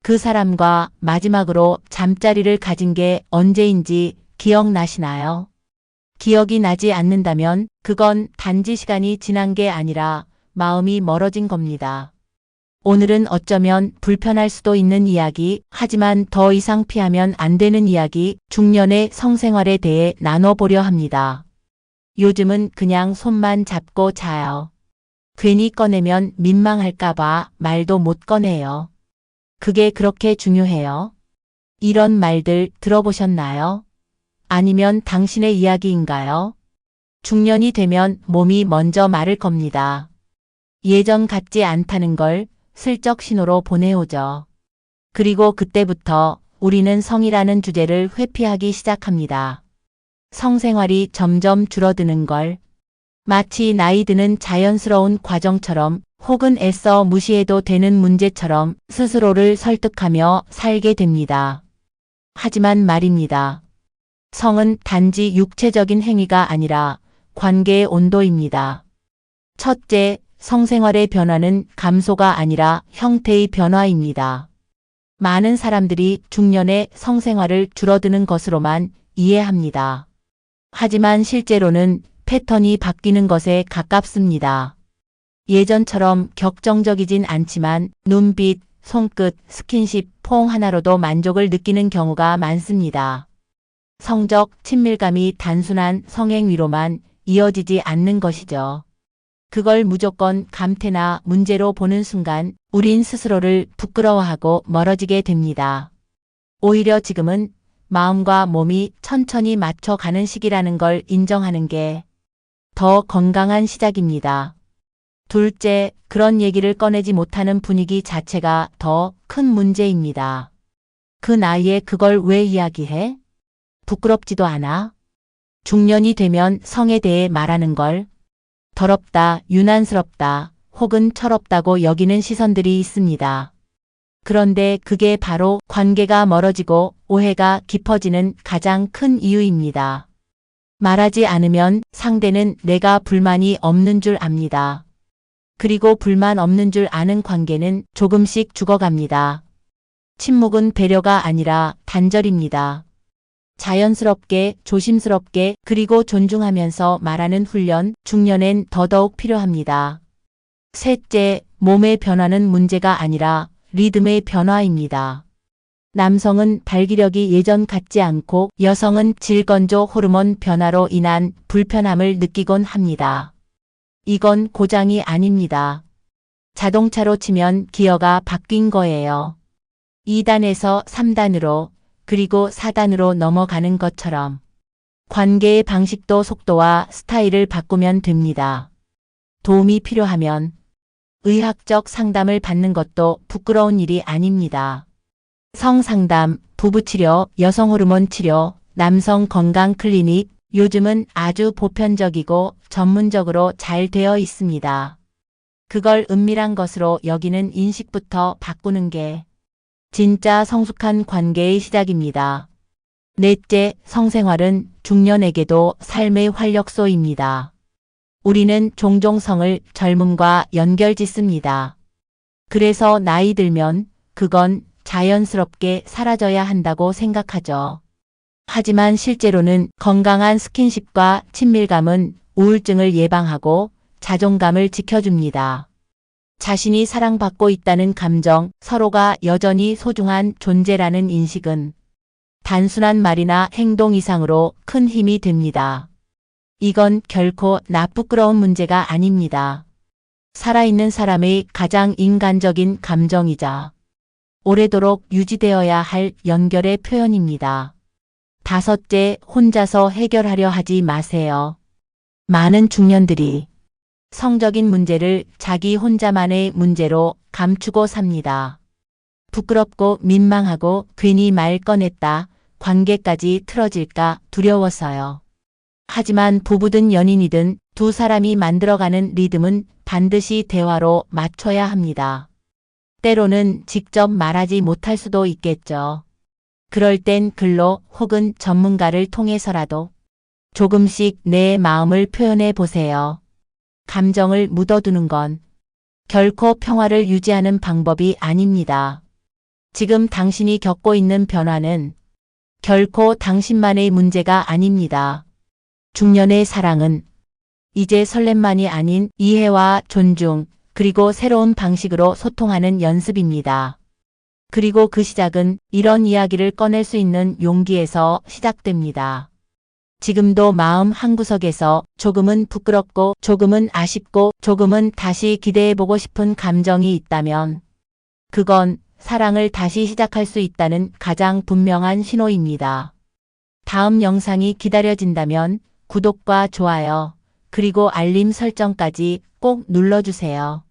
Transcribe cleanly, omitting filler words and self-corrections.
그 사람과 마지막으로 잠자리를 가진 게 언제인지 기억나시나요? 기억이 나지 않는다면 그건 단지 시간이 지난 게 아니라 마음이 멀어진 겁니다. 오늘은 어쩌면 불편할 수도 있는 이야기, 하지만 더 이상 피하면 안 되는 이야기, 중년의 성생활에 대해 나눠보려 합니다. 요즘은 그냥 손만 잡고 자요. 괜히 꺼내면 민망할까봐 말도 못 꺼내요. 그게 그렇게 중요해요? 이런 말들 들어보셨나요? 아니면 당신의 이야기인가요? 중년이 되면 몸이 먼저 마를 겁니다. 예전 같지 않다는 걸 슬쩍 신호로 보내오죠. 그리고 그때부터 우리는 성이라는 주제를 회피하기 시작합니다. 성생활이 점점 줄어드는 걸 마치 나이 드는 자연스러운 과정처럼 혹은 애써 무시해도 되는 문제처럼 스스로를 설득하며 살게 됩니다. 하지만 말입니다. 성은 단지 육체적인 행위가 아니라 관계의 온도입니다. 첫째, 성생활의 변화는 감소가 아니라 형태의 변화입니다. 많은 사람들이 중년의 성생활을 줄어드는 것으로만 이해합니다. 하지만 실제로는 패턴이 바뀌는 것에 가깝습니다. 예전처럼 격정적이진 않지만 눈빛, 손끝, 스킨십, 포옹 하나로도 만족을 느끼는 경우가 많습니다. 성적 친밀감이 단순한 성행 위로만 이어지지 않는 것이죠. 그걸 무조건 감퇴나 문제로 보는 순간 우린 스스로를 부끄러워하고 멀어지게 됩니다. 오히려 지금은 마음과 몸이 천천히 맞춰가는 시기라는 걸 인정하는 게 더 건강한 시작입니다. 둘째, 그런 얘기를 꺼내지 못하는 분위기 자체가 더 큰 문제입니다. 그 나이에 그걸 왜 이야기해? 부끄럽지도 않아? 중년이 되면 성에 대해 말하는 걸 더럽다, 유난스럽다, 혹은 철없다고 여기는 시선들이 있습니다. 그런데 그게 바로 관계가 멀어지고 오해가 깊어지는 가장 큰 이유입니다. 말하지 않으면 상대는 내가 불만이 없는 줄 압니다. 그리고 불만 없는 줄 아는 관계는 조금씩 죽어갑니다. 침묵은 배려가 아니라 단절입니다. 자연스럽게, 조심스럽게, 그리고 존중하면서 말하는 훈련, 중년엔 더더욱 필요합니다. 셋째, 몸의 변화는 문제가 아니라 리듬의 변화입니다. 남성은 발기력이 예전 같지 않고 여성은 질건조 호르몬 변화로 인한 불편함을 느끼곤 합니다. 이건 고장이 아닙니다. 자동차로 치면 기어가 바뀐 거예요. 2단에서 3단으로 그리고 4단으로 넘어가는 것처럼 관계의 방식도 속도와 스타일을 바꾸면 됩니다. 도움이 필요하면 의학적 상담을 받는 것도 부끄러운 일이 아닙니다. 성상담, 부부치료, 여성호르몬 치료, 남성 건강 클리닉, 요즘은 아주 보편적이고 전문적으로 잘 되어 있습니다. 그걸 은밀한 것으로 여기는 인식부터 바꾸는 게 진짜 성숙한 관계의 시작입니다. 넷째, 성생활은 중년에게도 삶의 활력소입니다. 우리는 종종 성을 젊음과 연결짓습니다. 그래서 나이 들면 그건 자연스럽게 사라져야 한다고 생각하죠. 하지만 실제로는 건강한 스킨십과 친밀감은 우울증을 예방하고 자존감을 지켜줍니다. 자신이 사랑받고 있다는 감정, 서로가 여전히 소중한 존재라는 인식은 단순한 말이나 행동 이상으로 큰 힘이 됩니다. 이건 결코 부끄러운 문제가 아닙니다. 살아있는 사람의 가장 인간적인 감정이자 오래도록 유지되어야 할 연결의 표현입니다. 다섯째, 혼자서 해결하려 하지 마세요. 많은 중년들이 성적인 문제를 자기 혼자만의 문제로 감추고 삽니다. 부끄럽고 민망하고 괜히 말 꺼냈다, 관계까지 틀어질까 두려워서요. 하지만 부부든 연인이든 두 사람이 만들어가는 리듬은 반드시 대화로 맞춰야 합니다. 때로는 직접 말하지 못할 수도 있겠죠. 그럴 땐 글로 혹은 전문가를 통해서라도 조금씩 내 마음을 표현해 보세요. 감정을 묻어두는 건 결코 평화를 유지하는 방법이 아닙니다. 지금 당신이 겪고 있는 변화는 결코 당신만의 문제가 아닙니다. 중년의 사랑은 이제 설렘만이 아닌 이해와 존중, 그리고 새로운 방식으로 소통하는 연습입니다. 그리고 그 시작은 이런 이야기를 꺼낼 수 있는 용기에서 시작됩니다. 지금도 마음 한구석에서 조금은 부끄럽고 조금은 아쉽고 조금은 다시 기대해보고 싶은 감정이 있다면 그건 사랑을 다시 시작할 수 있다는 가장 분명한 신호입니다. 다음 영상이 기다려진다면 구독과 좋아요, 그리고 알림 설정까지 꼭 눌러주세요.